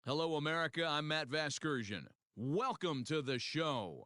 Hello, America. I'm Matt Vasgersian. Welcome to the show.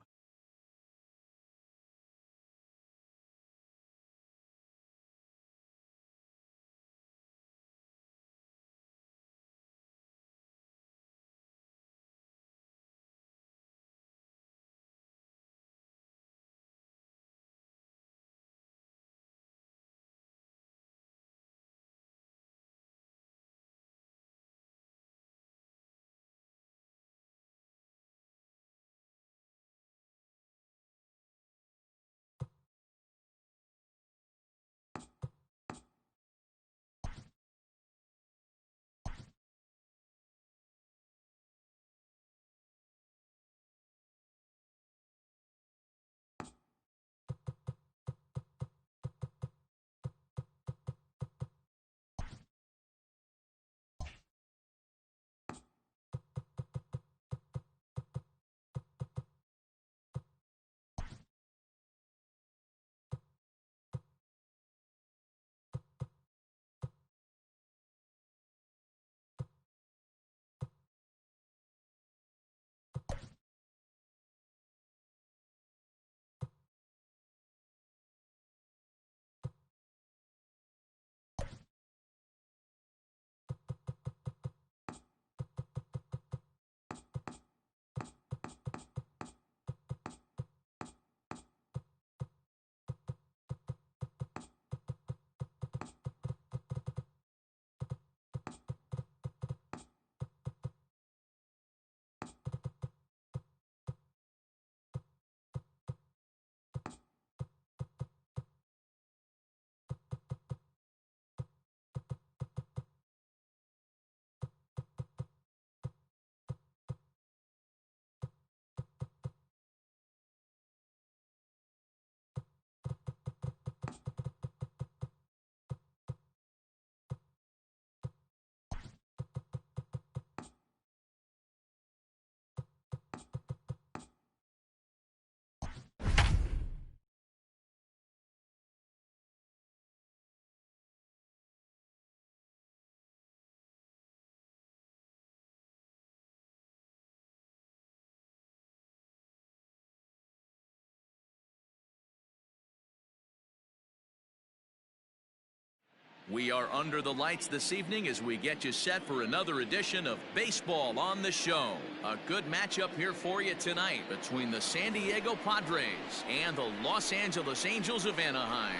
We are under the lights this evening as we get you set for another edition of Baseball on the Show. A good matchup here for you tonight between the San Diego Padres and the Los Angeles Angels of Anaheim.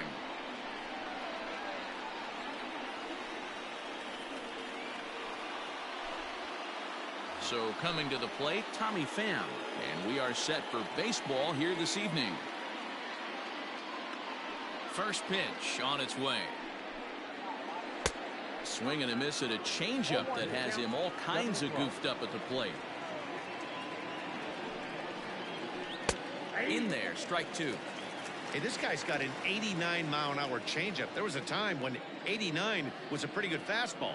So coming to the plate, Tommy Pham, and we are set for baseball here this evening. First pitch on its way. Swing and a miss at a changeup that has him all kinds of goofed up at the plate. In there, strike two. Hey, this guy's got an 89-mile-an-hour changeup. There was a time when 89 was a pretty good fastball.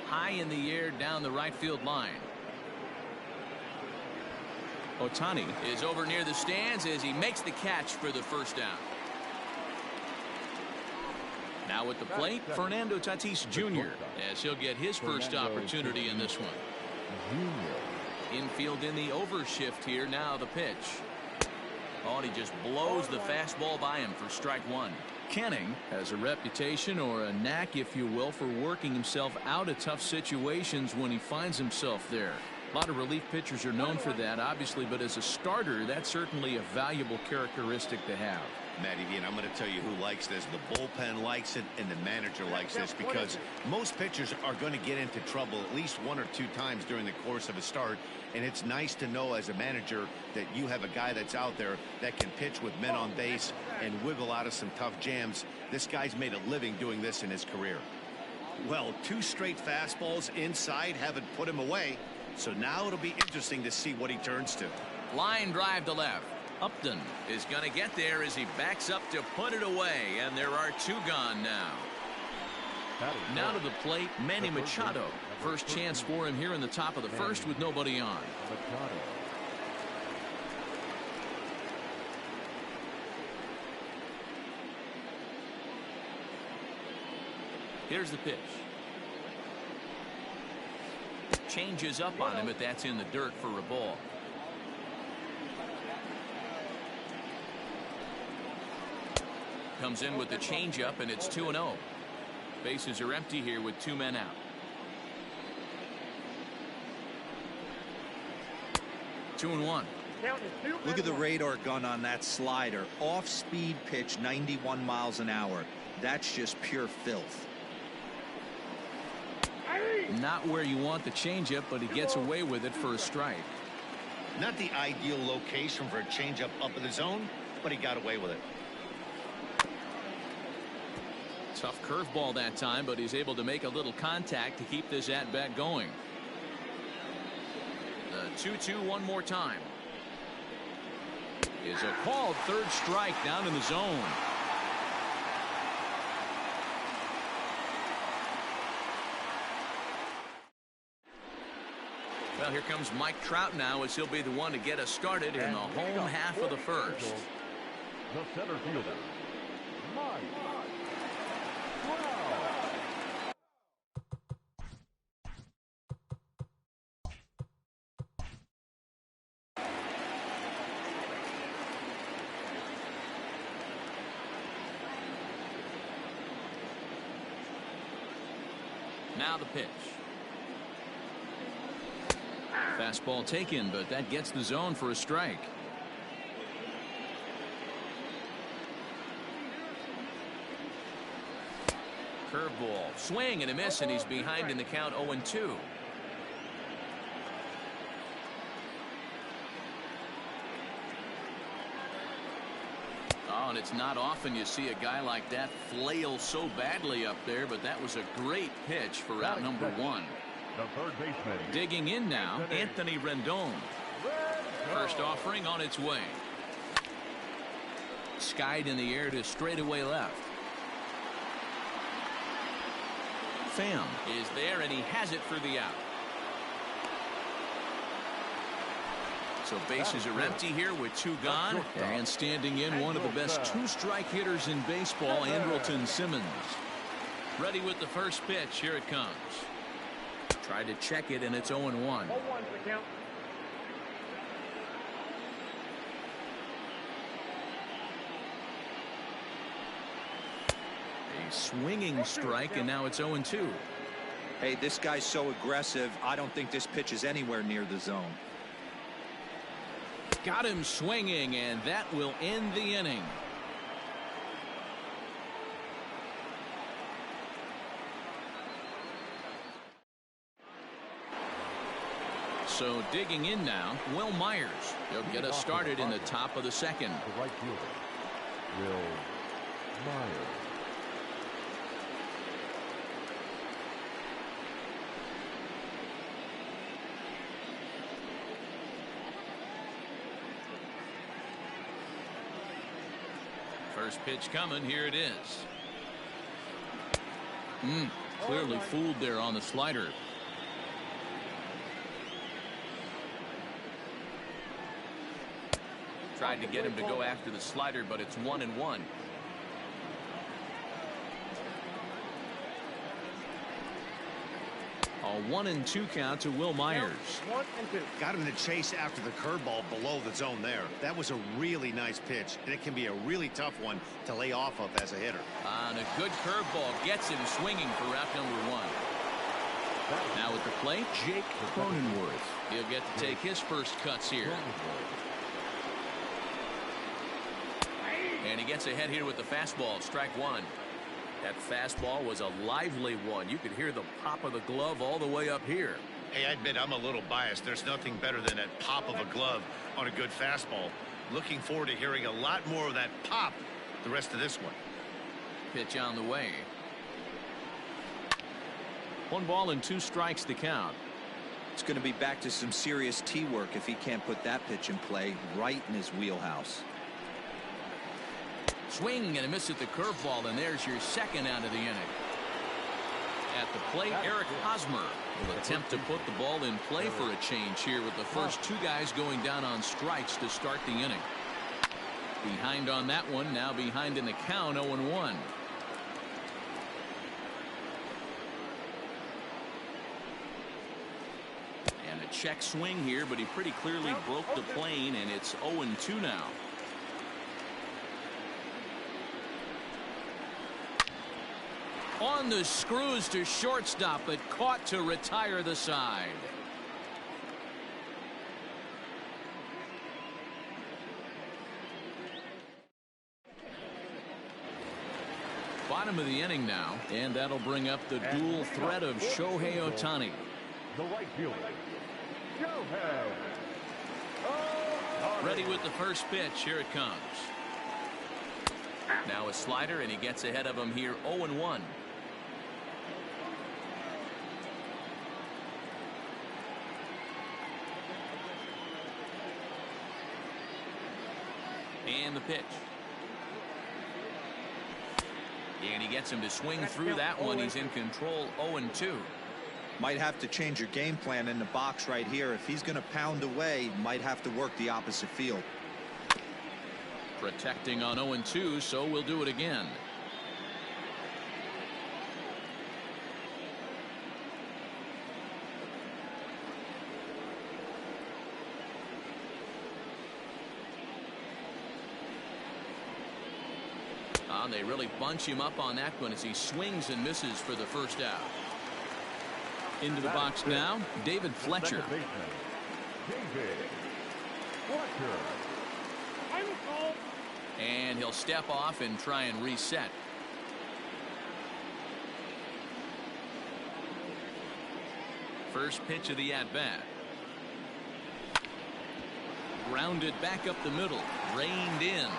High in the air down the right field line. Ohtani is over near the stands as he makes the catch for the first down. Now at the plate, Fernando Tatis Jr. as he'll get his first opportunity in this one. Infield in the overshift here. Now the pitch. Oh, and he just blows the fastball by him for strike one. Canning has a reputation, or a knack if you will, for working himself out of tough situations when he finds himself there. A lot of relief pitchers are known for that, obviously, but as a starter, that's certainly a valuable characteristic to have. Matty V, and I'm going to tell you who likes this. The bullpen likes it, and the manager likes this, because most pitchers are going to get into trouble at least one or two times during the course of a start, and it's nice to know as a manager that you have a guy that's out there that can pitch with men on base and wiggle out of some tough jams. This guy's made a living doing this in his career. Well, two straight fastballs inside haven't put him away, so now it'll be interesting to see what he turns to. Line drive to left. Upton is going to get there as he backs up to put it away, and there are two gone now. Now to the plate, Manny Machado. First chance for him here in the top of the first with nobody on. Here's the pitch. changes up on him, but that's in the dirt for a ball. Comes in with the changeup, and it's 2-0. Bases are empty here with 2 men out. 2-1. Look at the radar gun on that slider. Off-speed pitch, 91 miles an hour. That's just pure filth. Not where you want the changeup, but he gets away with it for a strike. Not the ideal location for a changeup up in the zone, but he got away with it. Tough curveball that time, but he's able to make a little contact to keep this at-bat going. The 2-2 one more time. Is a called third strike down in the zone. Well, here comes Mike Trout now, as he'll be the one to get us started in the home half of the first. The center fielder, Mike Trout. Now the pitch. Fastball taken, but that gets the zone for a strike. Curveball, swing and a miss, and he's behind in the count 0-2. Oh, and it's not often you see a guy like that flail so badly up there, but that was a great pitch for out number 1. The third baseman. Digging in now, Anthony Rendon. First offering on its way. Skied in the air to straightaway left. Pham is there, and he has it for the out. So bases are empty here with 2 gone. And standing in, one of the best 2-strike hitters in baseball, Andrelton Simmons. Ready with the first pitch. Here it comes. Tried to check it, and it's 0-1. A swinging strike, and now it's 0-2. Hey, this guy's so aggressive, I don't think this pitch is anywhere near the zone. Got him swinging, and that will end the inning. So digging in now, Will Myers. He'll get us started in the top of the second. The right fielder, Will Myers. First pitch coming. Here it is. Clearly fooled there on the slider. Tried to get him to go after the slider, but it's 1-1. A 1-2 count to Will Myers. 1-2. Got him to chase after the curveball below the zone there. That was a really nice pitch, and it can be a really tough one to lay off of as a hitter. And a good curveball gets him swinging for route number 1. Now at the plate, Jake Cronenworth. He'll get to take his first cuts here. And he gets ahead here with the fastball, strike 1. That fastball was a lively one. You could hear the pop of the glove all the way up here. Hey, I admit I'm a little biased. There's nothing better than that pop of a glove on a good fastball. Looking forward to hearing a lot more of that pop the rest of this one. Pitch on the way. 1 ball and 2 strikes to count. It's going to be back to some serious tee work if he can't put that pitch in play right in his wheelhouse. Swing and a miss at the curveball, and there's your second out of the inning. At the plate, Eric Hosmer will attempt to put the ball in play for a change here with the first 2 guys going down on strikes to start the inning. Behind on that one, now behind in the count, 0-1. check swing here, but he pretty clearly broke the plane, and it's 0-2 now. On the screws to shortstop, but caught to retire the side. Bottom of the inning now, and that'll bring up the dual threat of Shohei Ohtani. The right fielder, Shohei. Ready with the first pitch. Here it comes. Now a slider, and he gets ahead of him here, 0-1. And the pitch. And he gets him to swing through that one. He's in control, 0-2. Might have to change your game plan in the box right here. If he's going to pound away, might have to work the opposite field. Protecting on 0-2, so we'll do it again. They really bunch him up on that one as he swings and misses for the first out. Into the box now, David Fletcher. And he'll step off and try and reset. First pitch of the at-bat. Grounded back up the middle, reined in.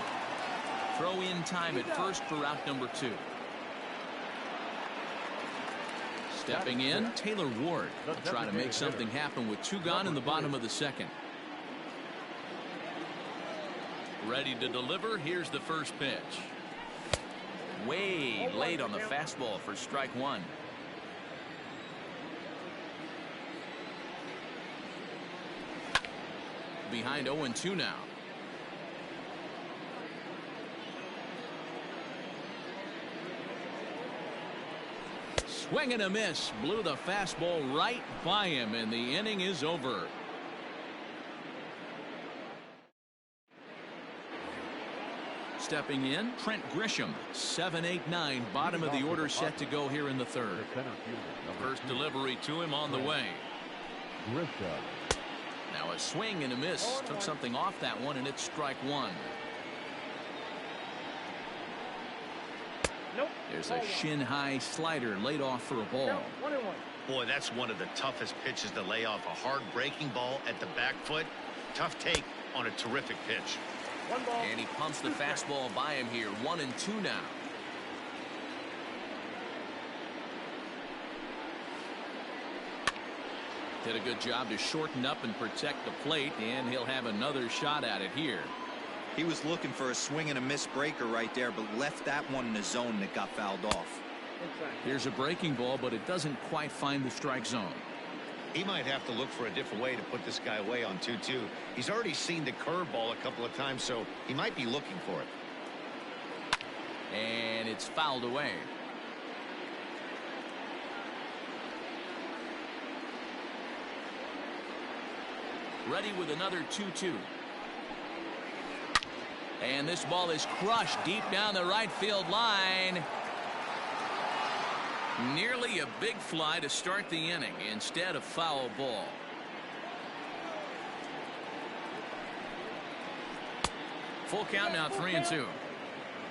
Throw in time at first for out number 2. Stepping in, Taylor Ward will try to make something happen with 2 gone in the bottom of the second. Ready to deliver. Here's the first pitch. Way late on the fastball for strike 1. Behind 0-2 now. Swing and a miss. Blew the fastball right by him, and the inning is over. Stepping in, Trent Grisham, 7-8-9, bottom of the order, set to go here in the third. First delivery to him on the way. Now a swing and a miss. Took something off that one, and it's strike 1. There's a shin-high slider laid off for a ball. Boy, that's one of the toughest pitches to lay off. A hard breaking ball at the back foot. Tough take on a terrific pitch. And he pumps the fastball by him here. 1-2 now. Did a good job to shorten up and protect the plate, and he'll have another shot at it here. He was looking for a swing and a miss breaker right there, but left that one in the zone that got fouled off. Here's a breaking ball, but it doesn't quite find the strike zone. He might have to look for a different way to put this guy away on 2-2. He's already seen the curveball a couple of times, so he might be looking for it. And it's fouled away. Ready with another 2-2. And this ball is crushed deep down the right field line. Nearly a big fly to start the inning. Instead, a foul ball. Full count now, 3-2.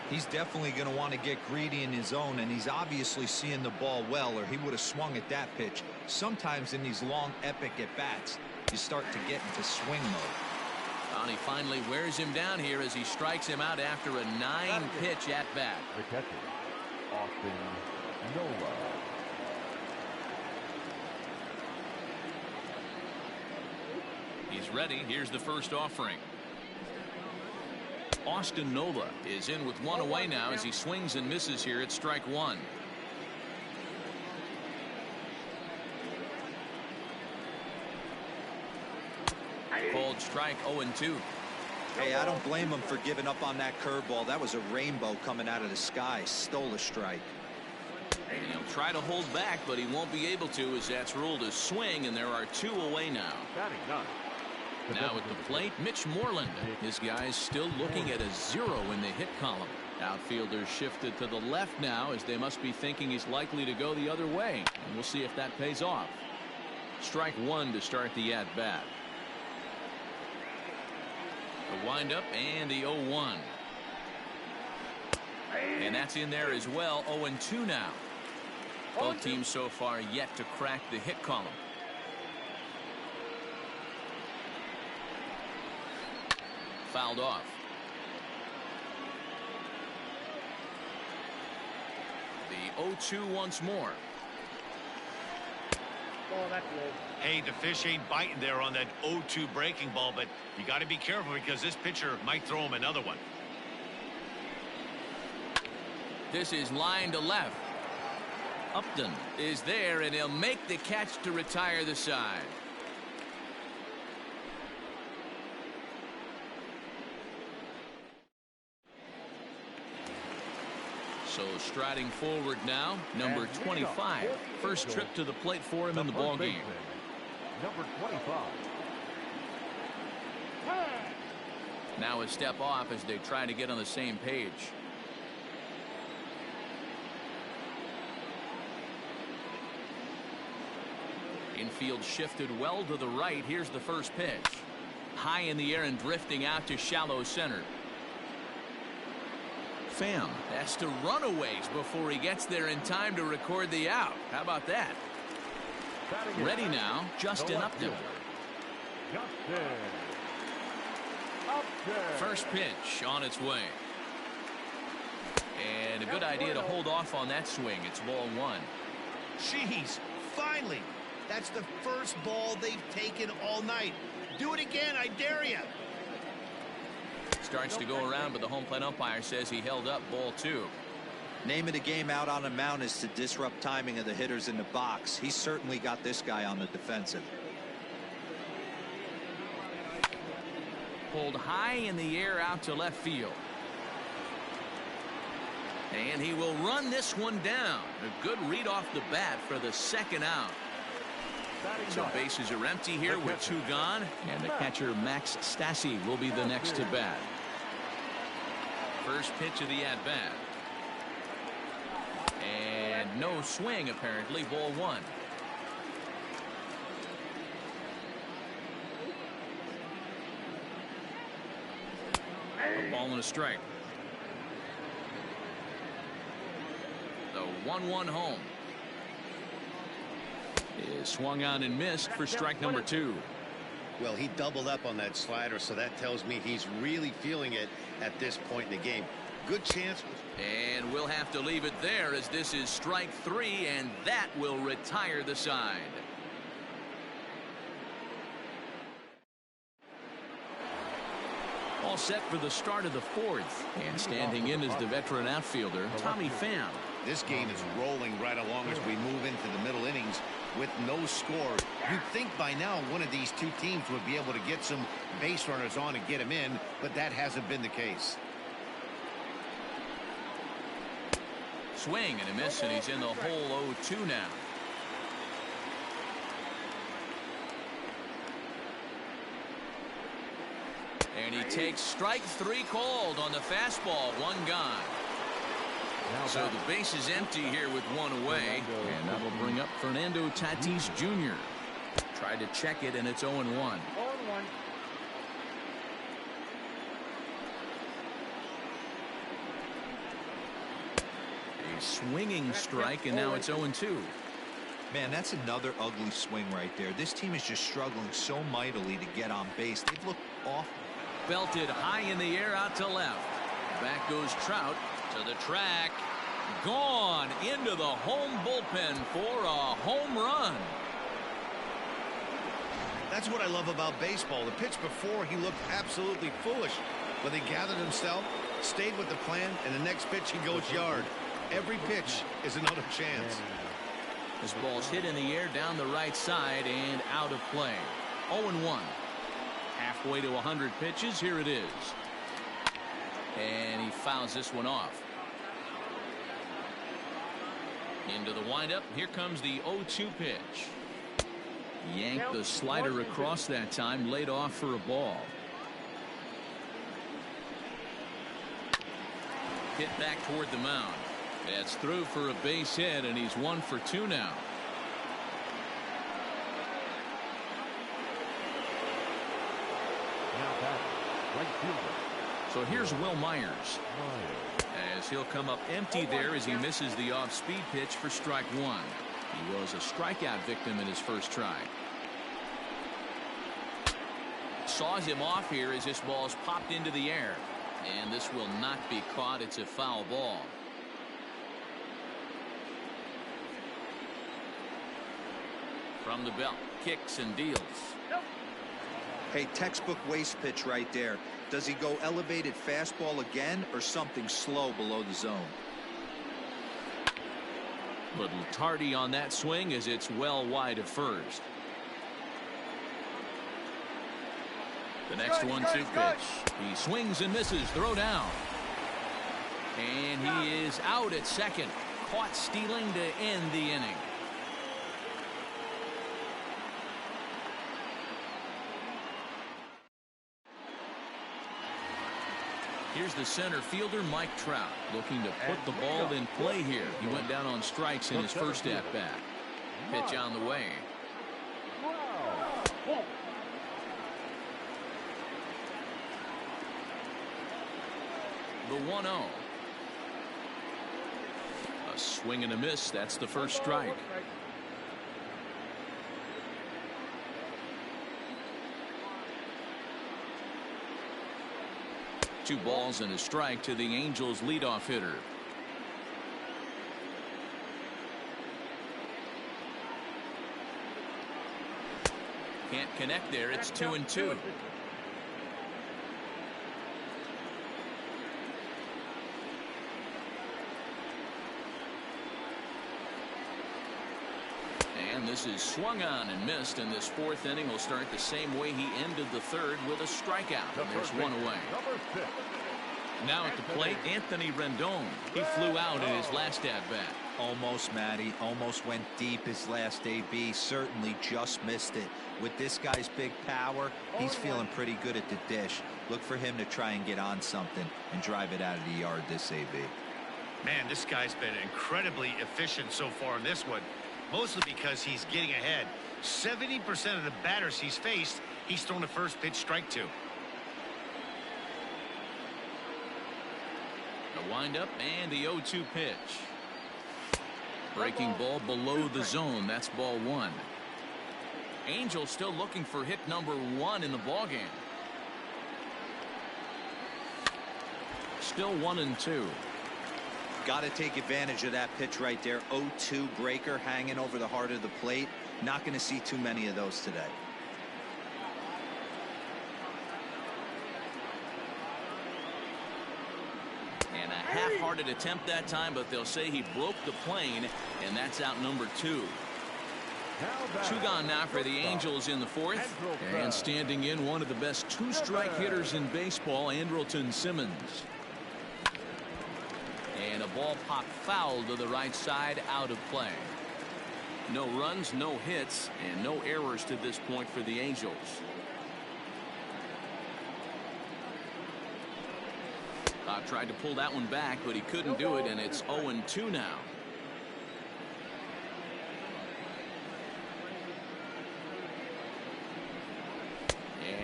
He's definitely going to want to get greedy in his zone, and he's obviously seeing the ball well, or he would have swung at that pitch. Sometimes in these long, epic at-bats, you start to get into swing mode. And he finally wears him down here as he strikes him out after a 9-pitch at-bat. The catcher, Austin Nola. He's ready. Here's the first offering. Austin Nola is in with one away now as he swings and misses here at strike 1. Called strike, 0-2. Hey, I don't blame him for giving up on that curveball. That was a rainbow coming out of the sky. Stole a strike. And he'll try to hold back, but he won't be able to, as that's ruled a swing, and there are 2 away now. Now at the plate, Mitch Moreland. His guy's still looking at a 0 in the hit column. Outfielders shifted to the left now, as they must be thinking he's likely to go the other way. And we'll see if that pays off. Strike 1 to start the at-bat. The windup and the 0-1. And that's in there as well. 0-2 now. Both teams so far yet to crack the hit column. Fouled off. The 0-2 once more. Oh, that's low. Hey, the fish ain't biting there on that 0-2 breaking ball, but you got to be careful because this pitcher might throw him another one. This is line to left. Upton is there, and he'll make the catch to retire the side. So striding forward now, number 25. First trip to the plate for him in the ball game. Number 25. Now a step off as they try to get on the same page. Infield shifted well to the right. Here's the first pitch. High in the air and drifting out to shallow center. Pham has to run a ways before he gets there in time to record the out. How about that? Ready now, Justin Upton. First pitch on its way. And a good idea to hold off on that swing. It's ball 1. Jeez, finally. That's the first ball they've taken all night. Do it again, I dare you. Starts to go around, but the home plate umpire says he held up ball 2. Name of the game out on the mound is to disrupt timing of the hitters in the box. He certainly got this guy on the defensive. Pulled high in the air out to left field. And he will run this one down. A good read off the bat for the second out. So bases are empty here with 2 gone, and the catcher Max Stassi will be the next to bat. First pitch of the at-bat. And no swing apparently. Ball 1. A ball and a strike. The 1-1 home. Is swung on and missed for strike number 2. Well, he doubled up on that slider, so that tells me he's really feeling it at this point in the game. Good chance. And we'll have to leave it there, as this is strike 3, and that will retire the side. All set for the start of the 4th, and standing in is the veteran outfielder Tommy Pham. This game is rolling right along as we move into the middle innings with no score. You'd think by now one of these 2 teams would be able to get some base runners on and get them in, but that hasn't been the case. Swing and a miss, and he's in the hole 0-2 now. And he takes strike 3 called on the fastball. 1 gone. So the base is empty here with 1 away, and that'll bring up Fernando Tatis Jr. Tried to check it, and it's 0-1. 0-1. A swinging strike, and now it's 0-2. Man, that's another ugly swing right there. This team is just struggling so mightily to get on base. They've looked awful. Belted high in the air out to left. Back goes Trout to the track. Gone into the home bullpen for a home run. That's what I love about baseball. The pitch before, he looked absolutely foolish, but he gathered himself, stayed with the plan, and the next pitch he goes yard. Every pitch is another chance. This ball's hit in the air down the right side and out of play. 0-1. Halfway to 100 pitches. Here it is. And he fouls this one off. Into the windup. Here comes the 0-2 pitch. Yanked the slider across that time, laid off for a ball. Hit back toward the mound. That's through for a base hit, and he's 1 for 2 now. So here's Will Myers, as he'll come up empty there as he misses the off-speed pitch for strike 1. He was a strikeout victim in his first try. Saws him off here as this ball's popped into the air, and this will not be caught. It's a foul ball. From the belt, kicks and deals. Hey, textbook waste pitch right there. Does he go elevated fastball again or something slow below the zone? Little tardy on that swing as it's well wide of first. The next 1-2 pitch. He swings and misses. Throw down. And he is out at second. Caught stealing to end the inning. Here's the center fielder, Mike Trout, looking to put the ball in play here. He went down on strikes in his first at-bat. Pitch on the way. The 1-0. A swing and a miss. That's the first strike. Two balls and a strike to the Angels leadoff hitter. Can't connect there. It's 2-2. And this is swung on and missed, and this fourth inning will start the same way he ended the third, with a strikeout. And there's one away. Now at the plate, Anthony Rendon. He flew out in his last at-bat. Almost, Matty. Almost went deep his last AB. Certainly just missed it. With this guy's big power, he's feeling pretty good at the dish. Look for him to try and get on something and drive it out of the yard this AB. Man, this guy's been incredibly efficient so far in this one. Mostly because he's getting ahead. 70% of the batters he's faced, he's thrown a first pitch strike to. The windup and the 0-2 pitch. Breaking ball below the zone. That's ball 1. Angels still looking for hit number 1 in the ballgame. Still 1-2. Got to take advantage of that pitch right there. 0-2 breaker hanging over the heart of the plate. Not going to see too many of those today. And a half-hearted attempt that time, but they'll say he broke the plane, and that's out number 2. 2 gone now for the Angels in the fourth. And standing in, one of the best two-strike hitters in baseball, Andrelton Simmons. And a ball popped foul to the right side, out of play. No runs, no hits, and no errors to this point for the Angels. Tried to pull that one back, but he couldn't do it, and it's 0-2 now.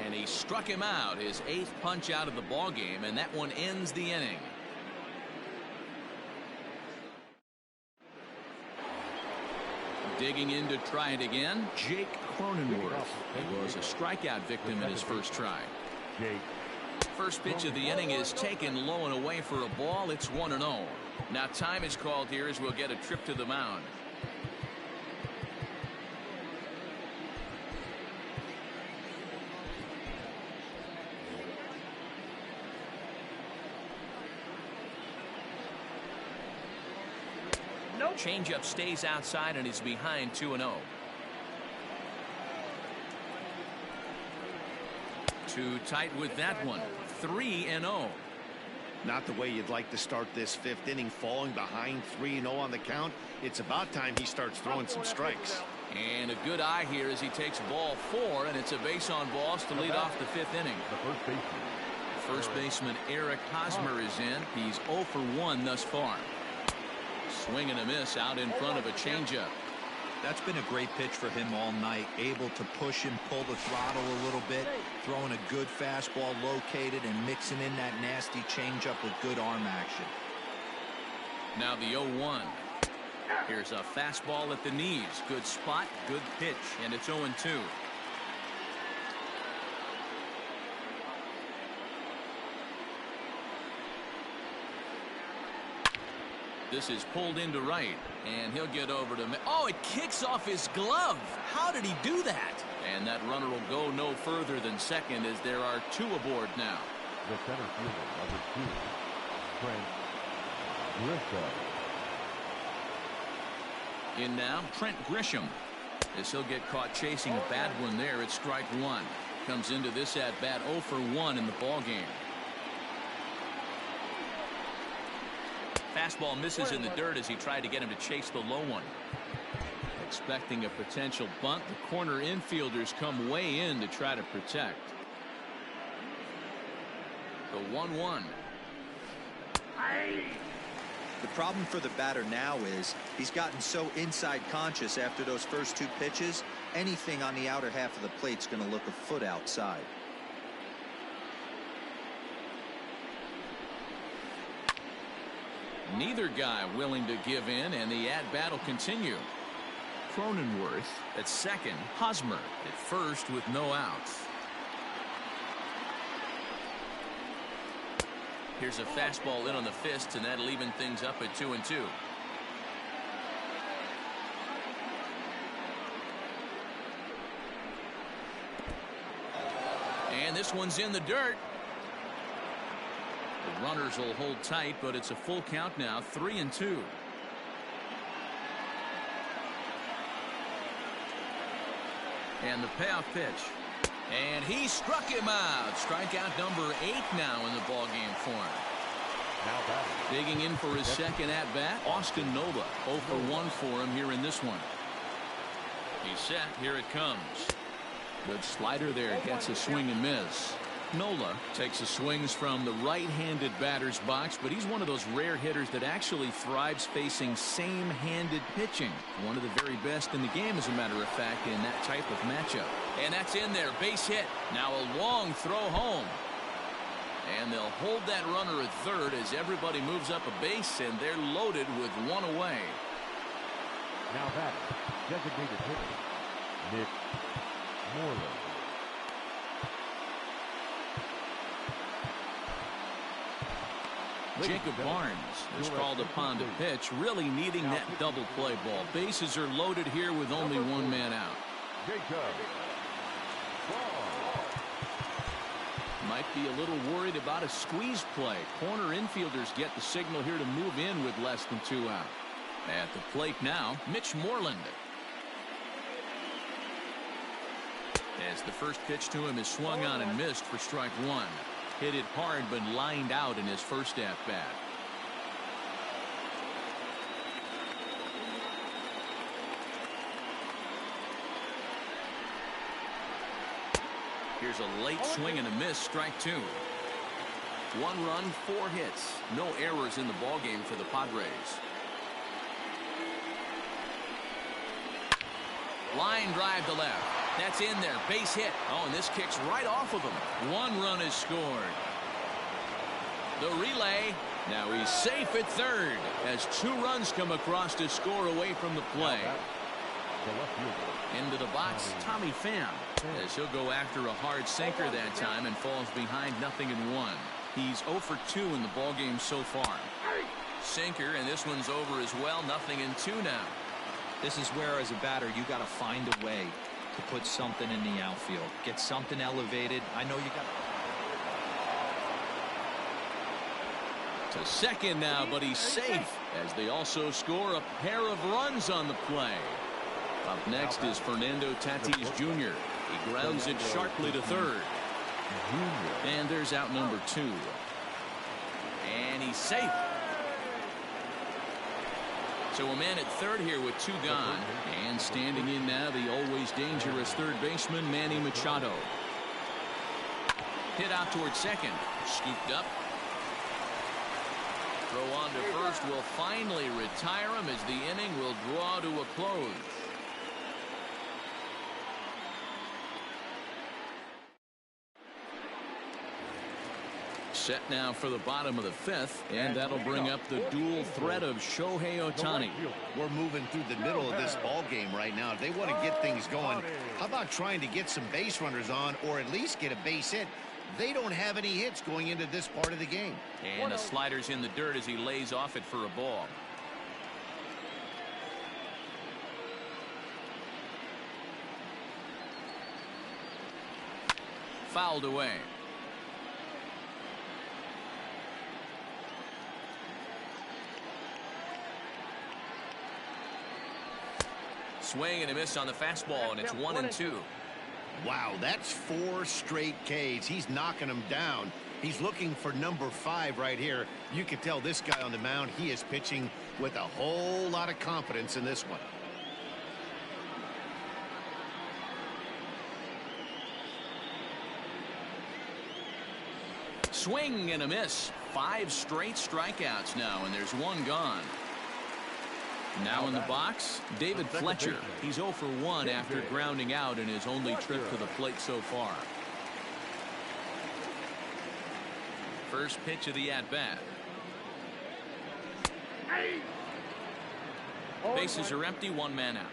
And he struck him out, his 8th punch out of the ballgame, and that one ends the inning. Digging in to try it again, Jake Cronenworth. He was a strikeout victim in his first try. First pitch of the inning is taken low and away for a ball. It's 1-0. Now time is called here as we'll get a trip to the mound. Changeup stays outside and is behind 2-0. Too tight with that one. 3-0. Not the way you'd like to start this fifth inning, falling behind 3-0 on the count. It's about time he starts throwing some strikes. And a good eye here as he takes ball 4, and it's a base on balls to lead off the fifth inning. First baseman Eric Hosmer is in. He's 0 for 1 thus far. Swing and a miss out in front of a changeup. That's been a great pitch for him all night. Able to push and pull the throttle a little bit. Throwing a good fastball located and mixing in that nasty changeup with good arm action. Now the 0-1. Here's a fastball at the knees. Good spot, good pitch, and it's 0-2. This is pulled into right, and he'll get over to... Oh, it kicks off his glove. How did he do that? And that runner will go no further than second as there are 2 aboard now. The center fielder, number 2, Trent Grisham. In now, Trent Grisham. As he'll get caught chasing a bad one there, it's strike 1. Comes into this at-bat 0 for 1 in the ballgame. Fastball misses in the dirt as he tried to get him to chase the low one. Expecting a potential bunt, the corner infielders come way in to try to protect. The 1-1. The problem for the batter now is he's gotten so inside conscious after those first 2 pitches. Anything on the outer half of the plate's going to look a foot outside. Neither guy willing to give in, and the at-bat will continue. Cronenworth at second, Hosmer at first with no outs. Here's a fastball in on the fists, and that'll even things up at 2-2. And this one's in the dirt. The runners will hold tight, but it's a full count now, 3-2. And the payoff pitch. And he struck him out. Strikeout number 8 now in the ballgame for him. Now batting. Digging in for his second at-bat, Austin Nola. 0 for 1 for him here in this one. He's set. Here it comes. Good slider there. Gets a swing and miss. Nola takes the swings from the right-handed batter's box, but he's one of those rare hitters that actually thrives facing same-handed pitching. One of the very best in the game, as a matter of fact, in that type of matchup. And that's in there. Base hit. Now a long throw home. And they'll hold that runner at third as everybody moves up a base, and they're loaded with 1 away. Now batting, designated hitter, Nick Moreland. Jacob Barnes is called upon to pitch, really needing that double play ball. Bases are loaded here with only 1 man out. Might be a little worried about a squeeze play. Corner infielders get the signal here to move in with less than 2 out. At the plate now, Mitch Moreland. As the first pitch to him is swung on and missed for strike 1. Hit it hard, but lined out in his first at-bat. Here's a late swing and a miss, strike 2. 1 run, 4 hits. No errors in the ballgame for the Padres. Line drive to left. That's in there. Base hit. Oh, and this kicks right off of him. 1 run is scored. The relay. Now he's safe at third as 2 runs come across to score away from the play. Into the box, Tommy Pham, as he'll go after a hard sinker that time and falls behind 0-1. He's 0 for 2 in the ballgame so far. Sinker, and this one's over as well. 0-2 now. This is where, as a batter, you got to find a way to put something in the outfield. Get something elevated. I know you got to second now, but he's safe as they also score a pair of runs on the play. Up next is Fernando Tatis Jr. He grounds it sharply to third. And there's out number 2. And he's safe. So a man at third here with 2 gone. And standing in now, the always dangerous third baseman, Manny Machado. Hit out towards second. Scooped up. Throw on to first will finally retire him as the inning will draw to a close. Set now for the bottom of the 5th, and that'll bring up the dual threat of Shohei Ohtani. We're moving through the middle of this ball game right now. If they want to get things going, how about trying to get some base runners on or at least get a base hit? They don't have any hits going into this part of the game. And a slider's in the dirt as he lays off it for a ball. Fouled away. Swing and a miss on the fastball, and it's 1-2. Wow, that's 4 straight Ks. He's knocking them down. He's looking for number 5 right here. You can tell this guy on the mound, he is pitching with a whole lot of confidence in this one. Swing and a miss. 5 straight strikeouts now, and there's 1 gone. Now in the box, David Fletcher. He's 0 for 1 after grounding out in his only trip to the plate so far. First pitch of the at-bat. Bases are empty, 1 man out.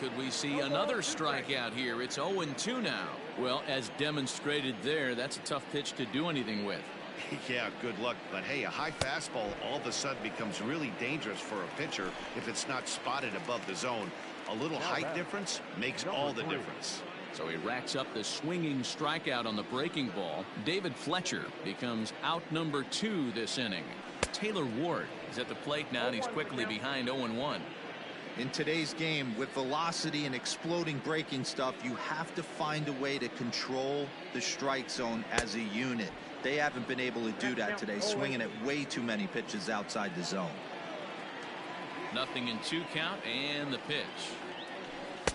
Could we see another strikeout here? It's 0-2 now. Well, as demonstrated there, that's a tough pitch to do anything with. Yeah, good luck. But hey, a high fastball all of a sudden becomes really dangerous for a pitcher if it's not spotted above the zone. A little height difference makes all the difference. So he racks up the swinging strikeout on the breaking ball. David Fletcher becomes out number 2 this inning. Taylor Ward is at the plate now, and he's quickly behind 0-1. In today's game, with velocity and exploding breaking stuff, you have to find a way to control the strike zone as a unit. They haven't been able to do that today, swinging at way too many pitches outside the zone. 0-2 count, and the pitch.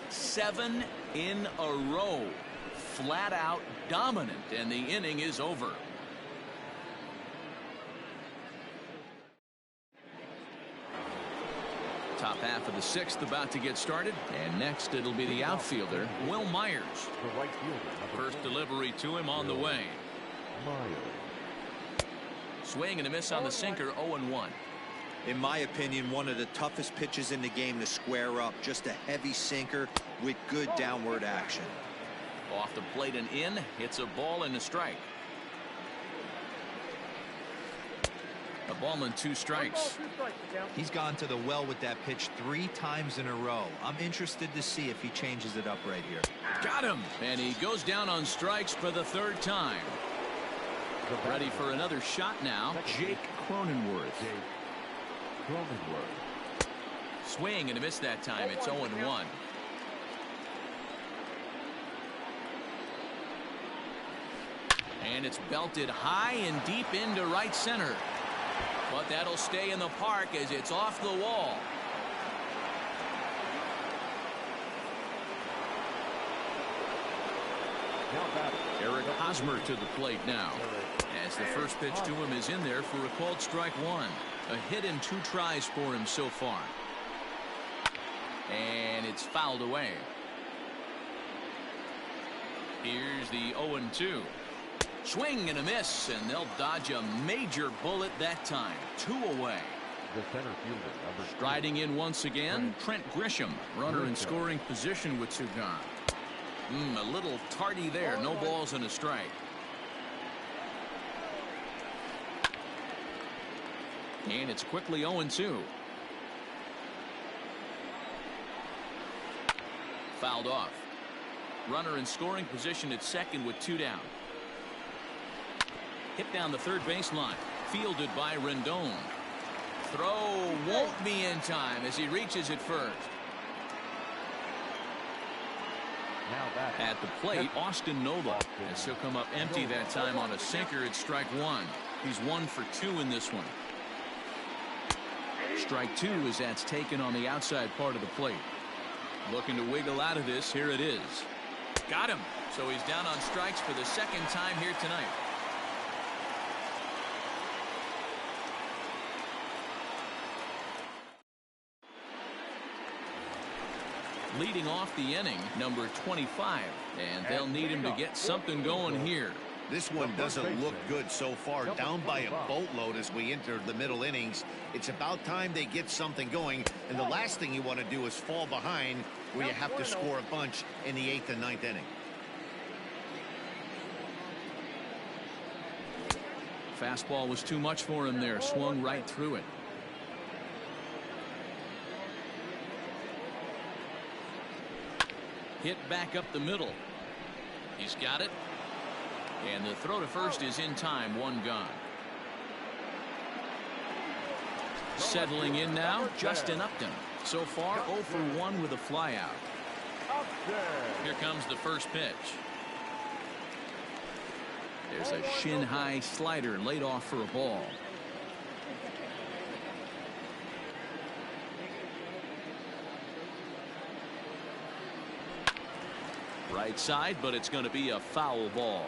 7 in a row. Flat out dominant, and the inning is over. Top half of the 6th about to get started, and next it'll be the outfielder, Will Myers. First delivery to him on the way. Swing and a miss on the sinker, 0-1. In my opinion, one of the toughest pitches in the game to square up. Just a heavy sinker with good downward action. Off the plate and in, hits a ball and a strike. A ball and 2 strikes. He's gone to the well with that pitch 3 times in a row. I'm interested to see if he changes it up right here. Got him, and he goes down on strikes for the 3rd time. Ready for another shot now, Jake Cronenworth. Swing and a miss that time. It's 0-1. And it's belted high and deep into right center. But that'll stay in the park as it's off the wall. Eric Hosmer to the plate now, as the first pitch to him is in there for a called strike 1. A hit in 2 tries for him so far. And it's fouled away. Here's the 0-2. Swing and a miss, and they'll dodge a major bullet that time. 2 away. Striding in once again, Trent Grisham, runner in scoring position with 2 gone. A little tardy there. No balls and a strike. And it's quickly 0-2. Fouled off. Runner in scoring position at second with 2 down. Hit down the third baseline. Fielded by Rendon. Throw won't be in time as he reaches it first. At the plate, Austin Nola, as he'll come up empty that time on a sinker. It's strike one. He's 1 for 2 in this one. Strike two as that's taken on the outside part of the plate. Looking to wiggle out of this. Here it is. Got him. So he's down on strikes for the second time here tonight. Leading off the inning, number 25, and they'll need him to get something going here. This one doesn't look good so far. Down by a boatload as we enter the middle innings. It's about time they get something going, and the last thing you want to do is fall behind where you have to score a bunch in the 8th and 9th inning. Fastball was too much for him there. Swung right through it. Hit back up the middle. He's got it. And the throw to first is in time. One gone. Settling in now, Justin Upton. So far, 0 for 1 with a flyout. Here comes the first pitch. There's a shin-high slider laid off for a ball. Right side, but it's going to be a foul ball.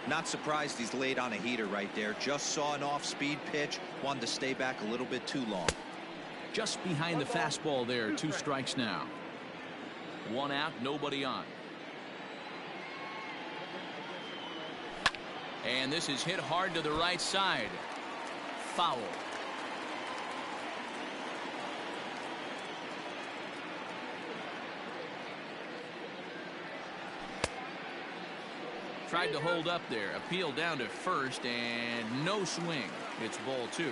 Not surprised he's laid on a heater right there. Just saw an off-speed pitch. Wanted to stay back a little bit too long. Just behind the fastball there. 2 strikes now. 1 out, nobody on. And this is hit hard to the right side. Foul. Tried to hold up there. Appeal down to first and no swing. It's ball 2.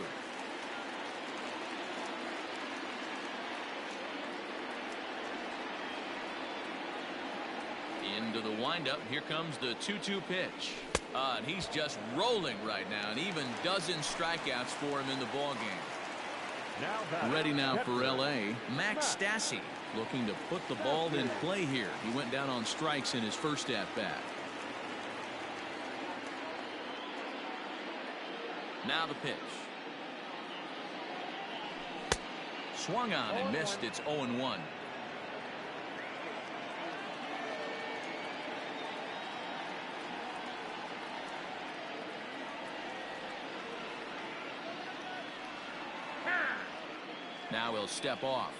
Into the windup. Here comes the 2-2 pitch. And he's just rolling right now, and even dozen strikeouts for him in the ball game. Ready now for L.A. Max Stassi looking to put the ball in play here. He went down on strikes in his first at bat. Now the pitch. Swung on and missed. It's 0-1. Now he'll step off.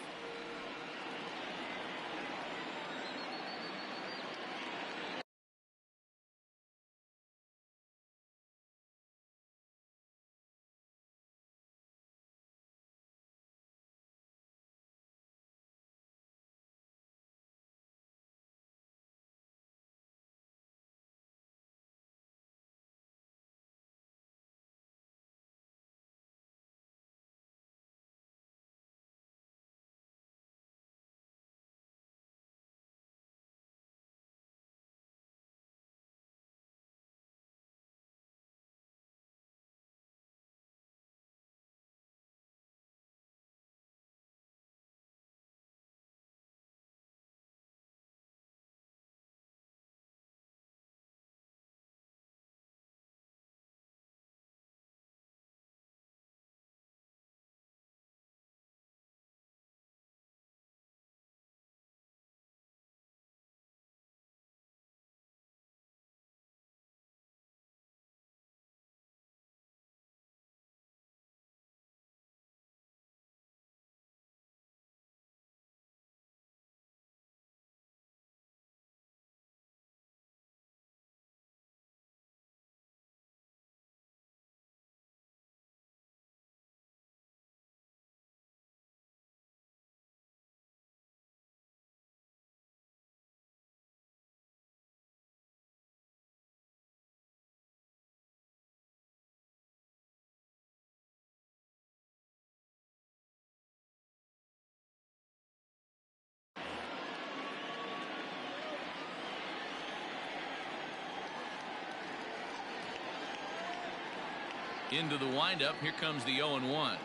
Into the windup. Here comes the 0-1.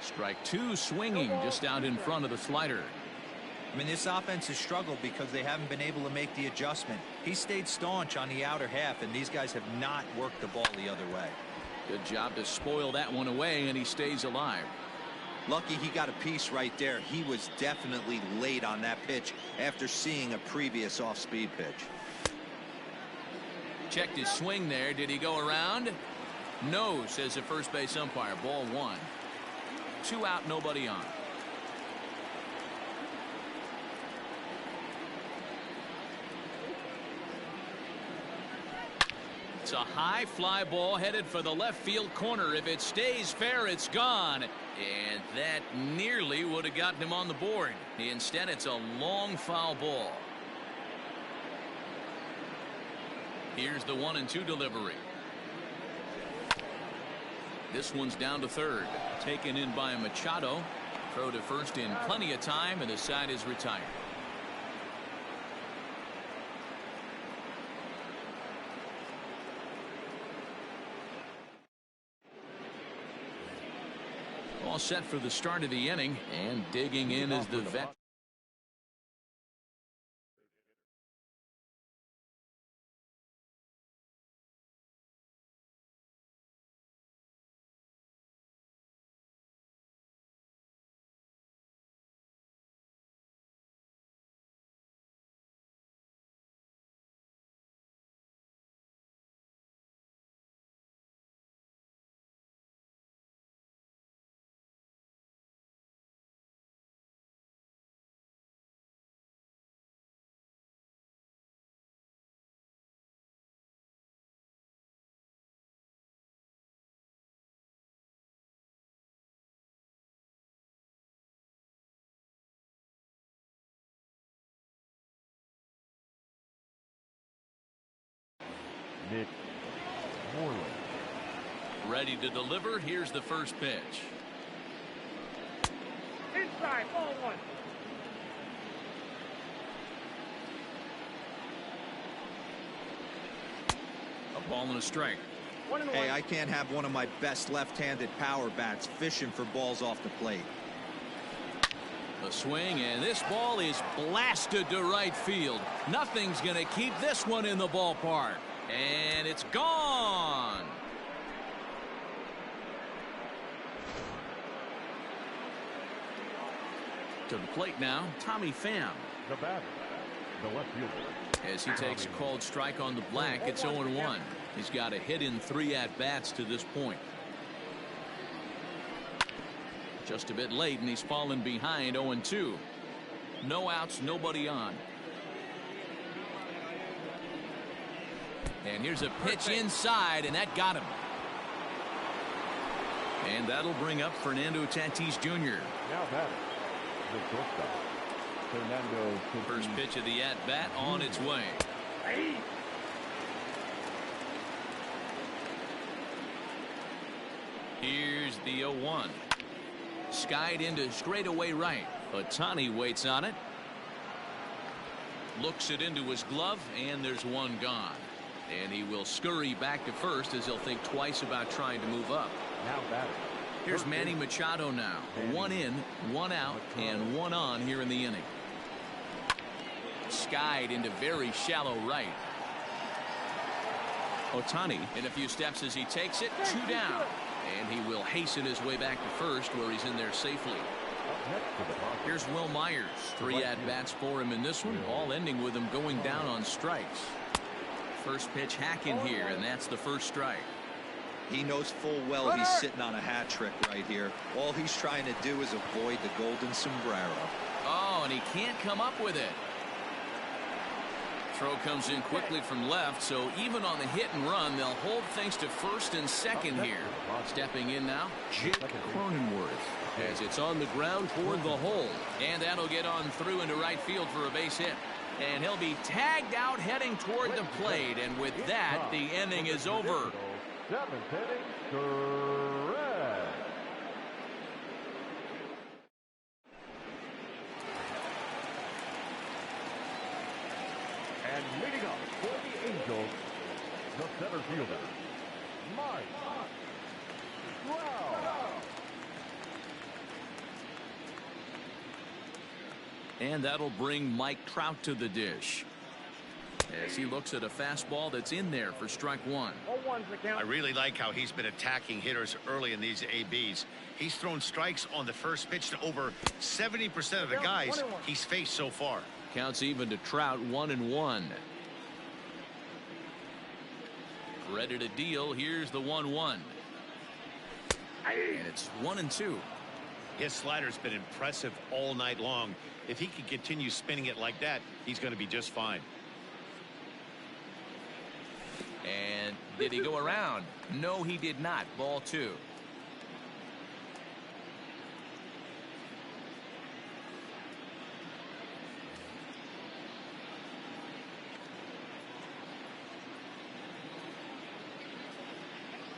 Strike 2 swinging just out in front of the slider. I mean, this offense has struggled because they haven't been able to make the adjustment. He stayed staunch on the outer half, and these guys have not worked the ball the other way. Good job to spoil that one away, and he stays alive. Lucky he got a piece right there. He was definitely late on that pitch after seeing a previous off-speed pitch. Checked his swing there. Did he go around? No, says the first base umpire. Ball one. 2 out, nobody on. It's a high fly ball headed for the left field corner. If it stays fair, it's gone. And that nearly would have gotten him on the board. Instead, it's a long foul ball. Here's the 1-2 delivery. This one's down to third. Taken in by Machado. Throw to first in plenty of time, and the side is retired. All set for the start of the inning, and digging in is the vet. Ready to deliver. Here's the first pitch. Inside, ball one. A ball and a strike. Hey, I can't have one of my best left-handed power bats fishing for balls off the plate. A swing, and this ball is blasted to right field. Nothing's going to keep this one in the ballpark. And it's gone. To the plate now, Tommy Pham. The batter, the left fielder. As he takes a called strike on the black, it's 0-1. He's got a hit in 3 at-bats to this point. Just a bit late, and he's fallen behind 0-2. No outs, nobody on. And here's a pitch inside, and that got him. And that'll bring up Fernando Tatis Jr. Now batter, the shortstop, Fernando Tatis. First pitch of the at-bat on its way. Here's the 0-1. Skied into straightaway right. Ohtani waits on it. Looks it into his glove, and there's one gone. And he will scurry back to first as he'll think twice about trying to move up. Now batter. Here's Manny Machado now. 1 in, 1 out, and 1 on here in the inning. Skied into very shallow right. Ohtani in a few steps as he takes it. 2 down. And he will hasten his way back to first, where he's in there safely. Here's Will Myers. 3 at-bats for him in this one, all ending with him going down on strikes. First pitch hacking here, and that's the first strike. He knows full well he's sitting on a hat trick right here. All he's trying to do is avoid the golden sombrero. Oh, and he can't come up with it. Throw comes in quickly from left, so even on the hit and run, they'll hold things to first and second here. Stepping in now, Jake Cronenworth, as it's on the ground toward the hole. And that'll get on through into right field for a base hit. And he'll be tagged out heading toward the plate. And with that, the inning is over. 7th inning, correct. And leading up for the Angels, the center fielder, Mike Trout. And that'll bring Mike Trout to the dish as he looks at a fastball that's in there for strike one. I really like how he's been attacking hitters early in these ABs. He's thrown strikes on the first pitch to over 70% of the guys he's faced so far. Counts even to Trout, 1-1. Ready to deal. Here's the 1-1. And it's 1-2. His slider's been impressive all night long. If he can continue spinning it like that, he's going to be just fine. And did he go around? No, he did not. Ball 2.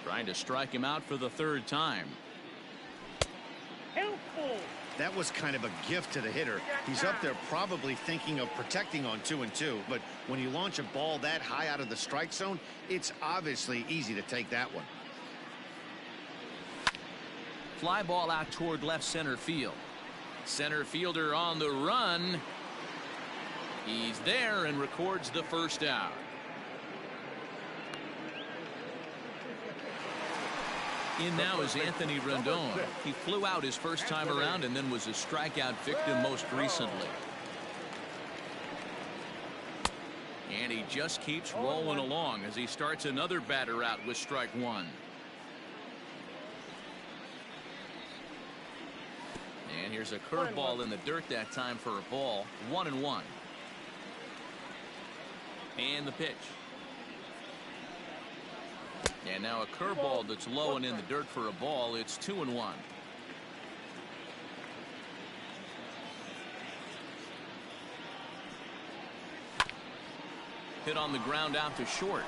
Trying to strike him out for the third time. That was kind of a gift to the hitter. He's up there probably thinking of protecting on 2-2, but when you launch a ball that high out of the strike zone, it's obviously easy to take that one. Fly ball out toward left center field. Center fielder on the run. He's there and records the first out. In now is Anthony Rendon. He flew out his first time around and then was a strikeout victim most recently. And he just keeps rolling along as he starts another batter out with strike one. And here's a curveball in the dirt that time for a ball. 1-1. And the pitch. And now a curveball that's low and in the dirt for a ball. It's 2-1. Hit on the ground out to short.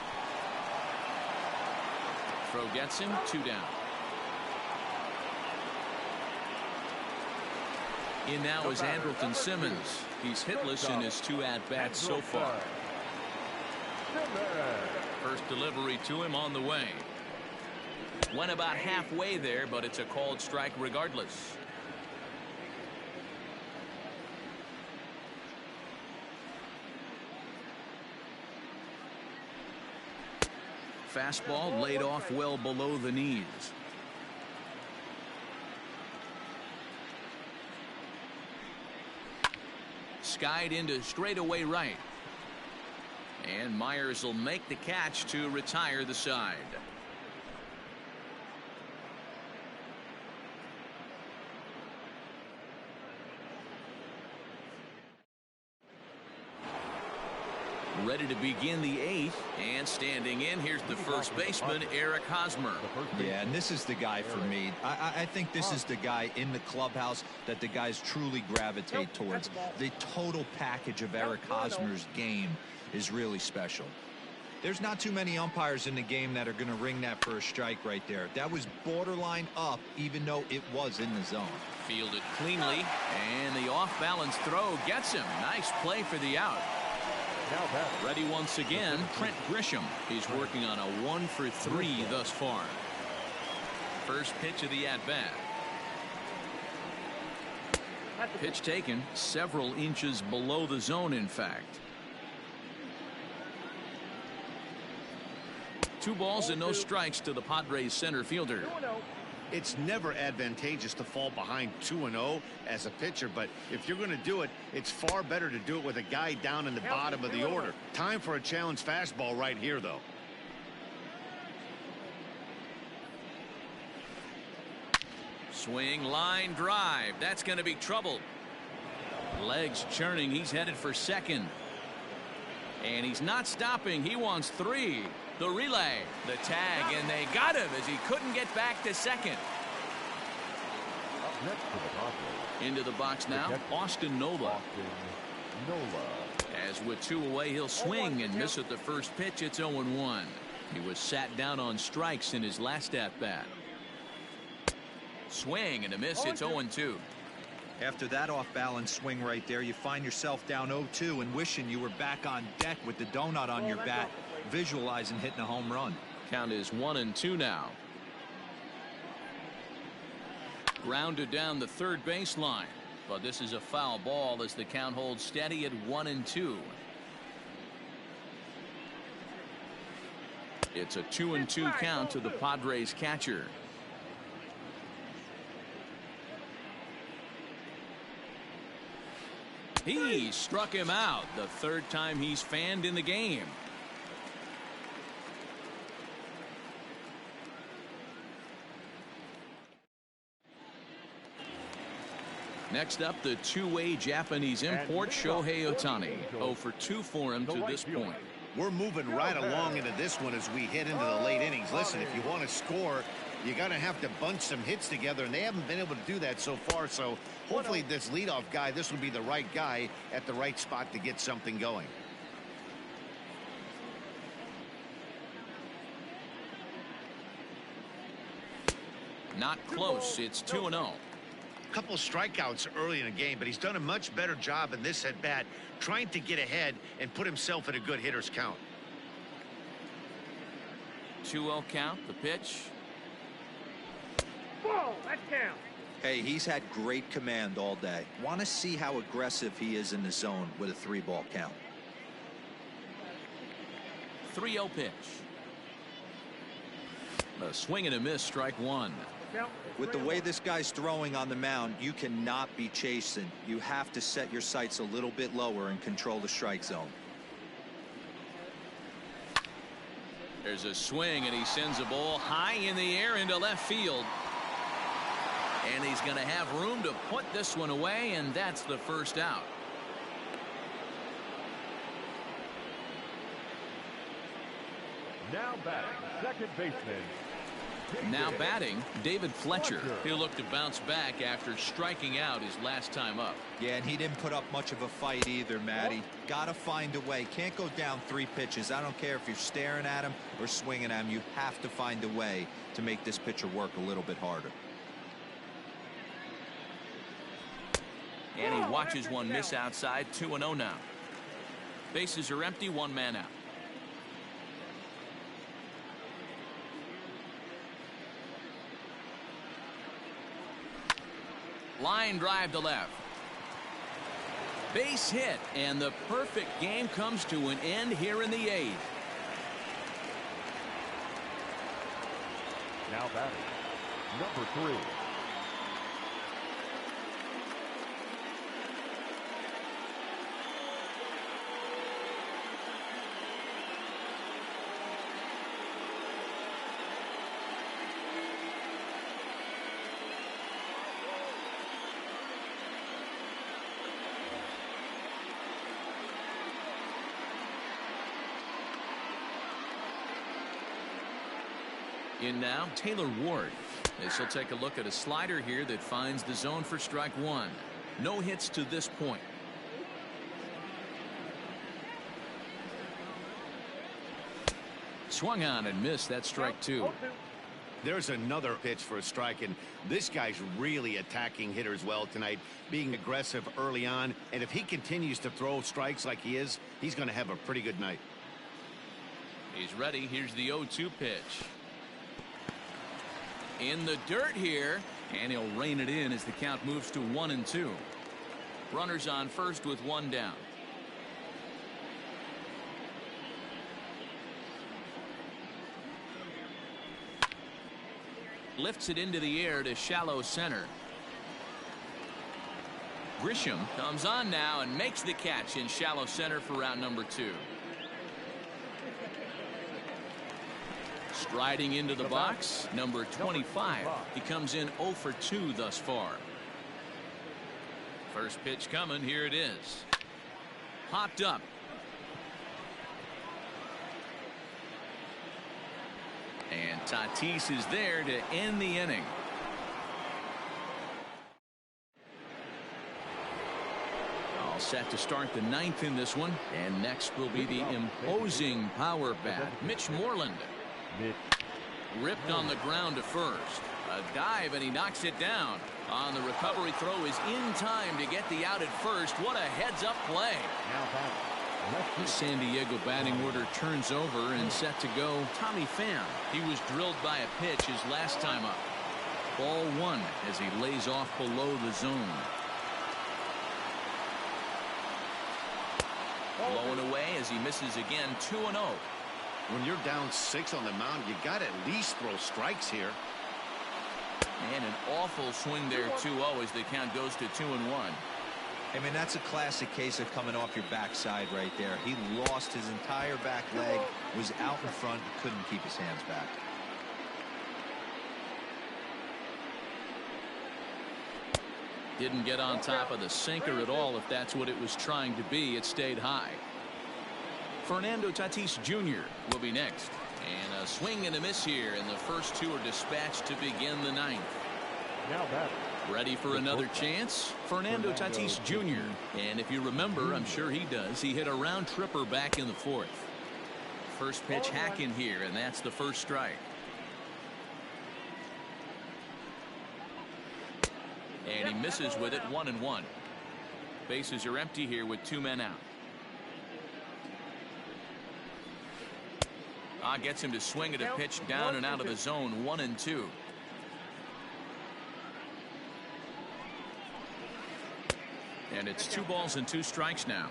Throw gets him. 2 down. In now is Andrelton Simmons. He's hitless in his 2 at-bats so far. First delivery to him on the way. Went about halfway there, but it's a called strike regardless. Fastball laid off well below the knees. Skied into straightaway right. And Myers will make the catch to retire the side. Ready to begin the 8th, and standing in, here's the first baseman, Eric Hosmer. Yeah, and this is the guy for me. I think this is the guy in the clubhouse that the guys truly gravitate towards. The total package of Eric Hosmer's game is really special. There's not too many umpires in the game that are going to ring that first strike right there. That was borderline up, even though it was in the zone. Fielded cleanly, and the off-balance throw gets him. Nice play for the out. Ready once again, Trent Grisham. He's working on a 1-for-3 thus far. First pitch of the at-bat. Pitch taken several inches below the zone, in fact. 2 balls and no strikes to the Padres center fielder. It's never advantageous to fall behind 2-0 as a pitcher, but if you're going to do it, it's far better to do it with a guy down in the bottom of the order. Time for a challenge fastball right here, though. Swing, line drive. That's going to be trouble. Legs churning. He's headed for second. And he's not stopping. He wants 3. The relay, the tag, and they got him as he couldn't get back to second. Into the box now, Austin Nola. As with 2 away, he'll swing and miss at the first pitch. It's 0-1. He was sat down on strikes in his last at-bat. Swing and a miss. It's 0-2. After that off-balance swing right there, you find yourself down 0-2 and wishing you were back on deck with the donut on your bat, visualizing hitting a home run. Count is 1-2 now. Grounded down the third baseline. But this is a foul ball as the count holds steady at 1-2. It's a 2-2 count to the Padres catcher. He struck him out, the third time he's fanned in the game. Next up, the two-way Japanese import, Shohei Ohtani. 0 for 2 for him to this point. We're moving right along into this one as we head into the late innings. Listen, if you want to score, you got to have to bunch some hits together, and they haven't been able to do that so far. So hopefully this leadoff guy, this will be the right guy at the right spot to get something going. Not close. It's 2-0. Couple strikeouts early in the game, but he's done a much better job in this at bat trying to get ahead and put himself at a good hitter's count. 2-0 count. The pitch. Ball, that counts. Hey, he's had great command all day. Want to see how aggressive he is in the zone with a 3-ball count. 3-0 pitch. A swing and a miss, strike one. With the way this guy's throwing on the mound, you cannot be chasing. You have to set your sights a little bit lower and control the strike zone. There's a swing, and he sends a ball high in the air into left field. And he's going to have room to put this one away, and that's the first out. Now batting, second baseman. Now batting, David Fletcher. He'll look to bounce back after striking out his last time up. Yeah, and he didn't put up much of a fight either, Matty. Gotta find a way. Can't go down 3 pitches. I don't care if you're staring at him or swinging at him. You have to find a way to make this pitcher work a little bit harder. And he watches one miss outside. 2-0 now. Bases are empty. 1 man out. Line drive to left. Base hit, and the perfect game comes to an end here in the 8th. Now batting, number 3. In now, Taylor Ward. As he'll take a look at a slider here that finds the zone for strike one. No hits to this point. Swung on and missed. That's strike two. There's another pitch for a strike, and this guy's really attacking hitters well tonight, being aggressive early on, and if he continues to throw strikes like he is, he's going to have a pretty good night. He's ready. Here's the 0-2 pitch. In the dirt here, and he'll rein it in as the count moves to 1-2. Runners on first with 1 down. Lifts it into the air to shallow center. Grisham comes on now and makes the catch in shallow center for round number 2. Striding into the box, number 25. He comes in 0 for 2 thus far. First pitch coming. Here it is. Popped up. And Tatis is there to end the inning. All set to start the 9th in this one. And next will be the imposing power bat, Mitch Moreland. Ripped on the ground to first. A dive, and he knocks it down. On the recovery throw is in time to get the out at first. What a heads-up play. The San Diego batting order turns over and set to go. Tommy Pham. He was drilled by a pitch his last time up. Ball 1 as he lays off below the zone. Blowing away as he misses again. 2-0. When you're down 6 on the mound, you got to at least throw strikes here. And an awful swing there. 2-0 as the count goes to 2-1. I mean, that's a classic case of coming off your backside right there. He lost his entire back leg, was out in front, couldn't keep his hands back. Didn't get on top of the sinker at all. If that's what it was trying to be, it stayed high. Fernando Tatis Jr. will be next. And a swing and a miss here, and the first two are dispatched to begin the ninth. Now that. Ready for another chance? Fernando Tatis Jr. And if you remember, I'm sure he does, he hit a round tripper back in the fourth. First pitch hack in here, and that's the first strike. And he misses with it. 1-1. Bases are empty here with 2 men out. Gets him to swing at a pitch down and out of the zone. 1-2. And it's 2 balls and 2 strikes now.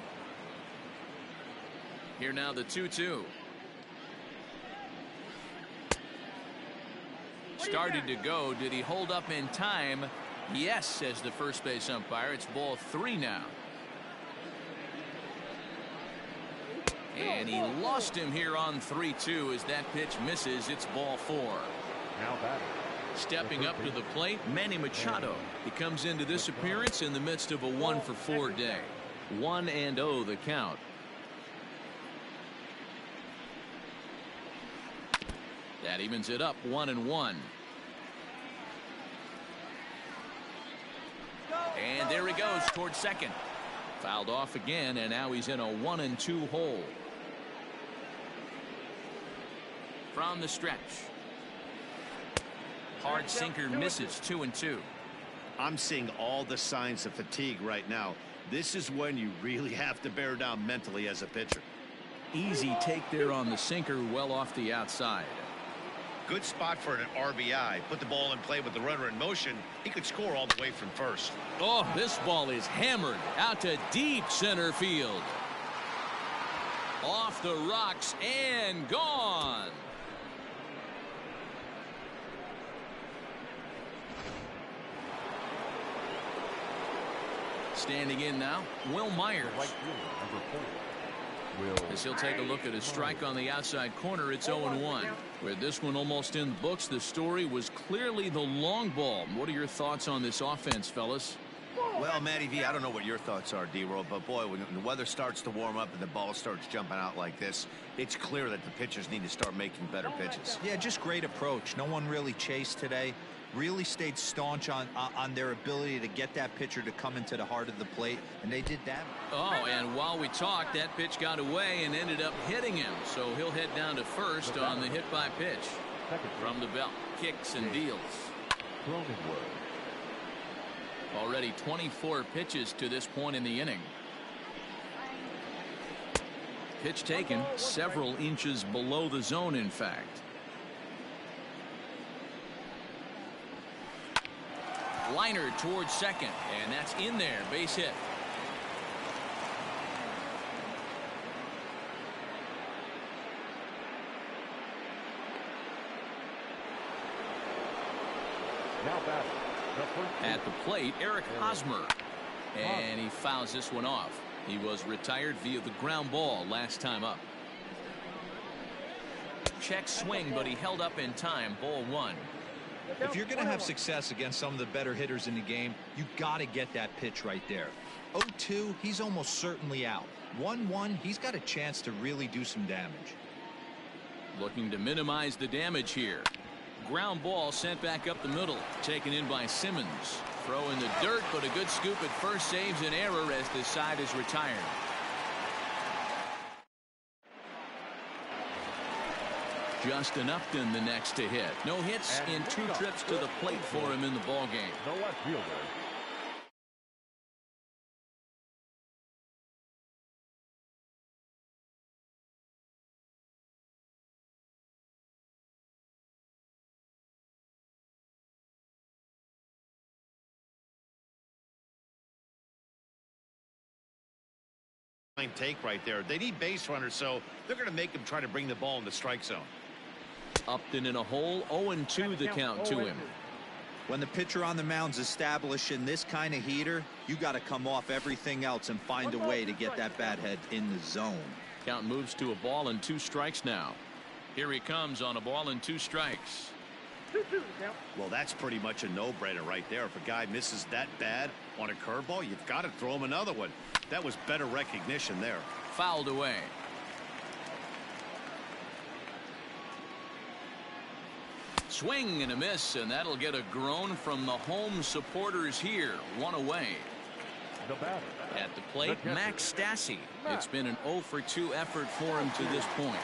Here now the 2-2. Started to go. Did he hold up in time? Yes, says the first base umpire. It's ball 3 now. And he lost him here on 3-2 as that pitch misses. It's ball 4. Now batting. Stepping up to the plate, Manny Machado. He comes into this appearance in the midst of a 1-for-4 day. 1-0 the count. That evens it up. 1-1. And there he goes towards second. Fouled off again, and now he's in a 1-2 hole. From the stretch. Hard sinker misses. 2-2. I'm seeing all the signs of fatigue right now. This is when you really have to bear down mentally as a pitcher. Easy take there on the sinker, well off the outside. Good spot for an RBI. Put the ball in play with the runner in motion. He could score all the way from first. Oh, this ball is hammered out to deep center field. Off the rocks and gone. Standing in now, Will Myers. Right fielder, number 4. As he'll take a look at a strike on the outside corner, it's 0-1. With this one almost in the books, the story was clearly the long ball. What are your thoughts on this offense, fellas? Well, Matty V, I don't know what your thoughts are, D-Roll, but boy, when the weather starts to warm up and the ball starts jumping out like this, it's clear that the pitchers need to start making better pitches. Yeah, just great approach. No one really chased today. Really stayed staunch on their ability to get that pitcher to come into the heart of the plate, and they did that. Oh, and while we talked, that pitch got away and ended up hitting him, so he'll head down to first on the hit by pitch. From the belt, kicks and deals. Already 24 pitches to this point in the inning. Pitch taken several inches below the zone, in fact. Liner towards second, and that's in there. Base hit. Now batting. At the plate, Eric Hosmer. And he fouls this one off. He was retired via the ground ball last time up. Check swing, but he held up in time. Ball 1. If you're going to have success against some of the better hitters in the game, you got to get that pitch right there. 0-2, he's almost certainly out. 1-1, he's got a chance to really do some damage. Looking to minimize the damage here. Ground ball sent back up the middle. Taken in by Simmons. Throw in the dirt, but a good scoop at first saves an error as the side is retired. Justin Upton the next to hit. No hits in 2 trips to the plate for him in the ballgame. No left fielder. take right there. They need base runners, so they're going to make him try to bring the ball in the strike zone. Upton in a hole, 0-2 the count to him. When the pitcher on the mound's establishing this kind of heater, you got to come off everything else and find a way to get that bat head in the zone. Count moves to a ball and 2 strikes now. Here he comes on a ball and 2 strikes. Well, that's pretty much a no-brainer right there. If a guy misses that bad on a curveball, you've got to throw him another one. That was better recognition there. Fouled away. Swing and a miss, and that'll get a groan from the home supporters here. 1 away. The batter. At the plate, Max Stassi. It's been an 0-for-2 effort for him to this point.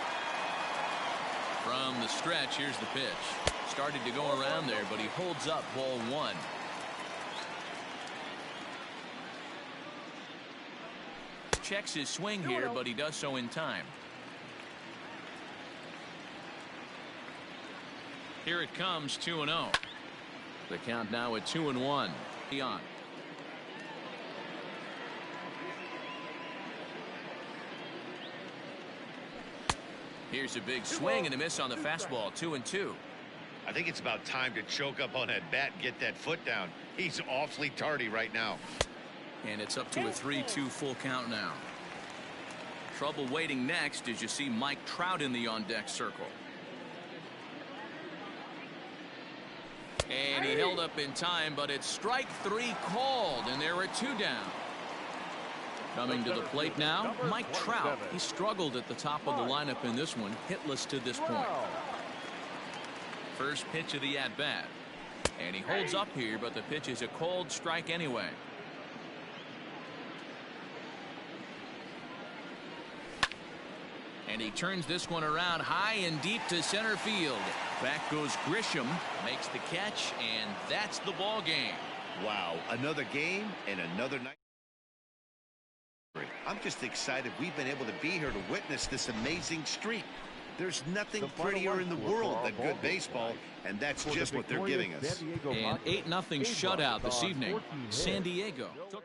From the stretch, here's the pitch. Started to go around there, but he holds up ball 1. Checks his swing here, but he does so in time. Here it comes, 2-0. The count now at 2-1. On. Here's a big swing and a miss on the fastball. 2-2. I think it's about time to choke up on that bat and get that foot down. He's awfully tardy right now. And it's up to a 3-2 full count now. Trouble waiting next as you see Mike Trout in the on-deck circle. And he held up in time, but it's strike 3 called, and there are 2 down. Coming to the plate now, Mike Trout. He struggled at the top of the lineup in this one, hitless to this point. First pitch of the at-bat. And he holds up here, but the pitch is a called strike anyway. And he turns this one around high and deep to center field. Back goes Grisham, makes the catch, and that's the ball game. Wow, another game and another night. I'm just excited we've been able to be here to witness this amazing streak. There's nothing prettier in the world than good baseball, and that's just what they're giving us. An 8-0 shutout this evening. San Diego took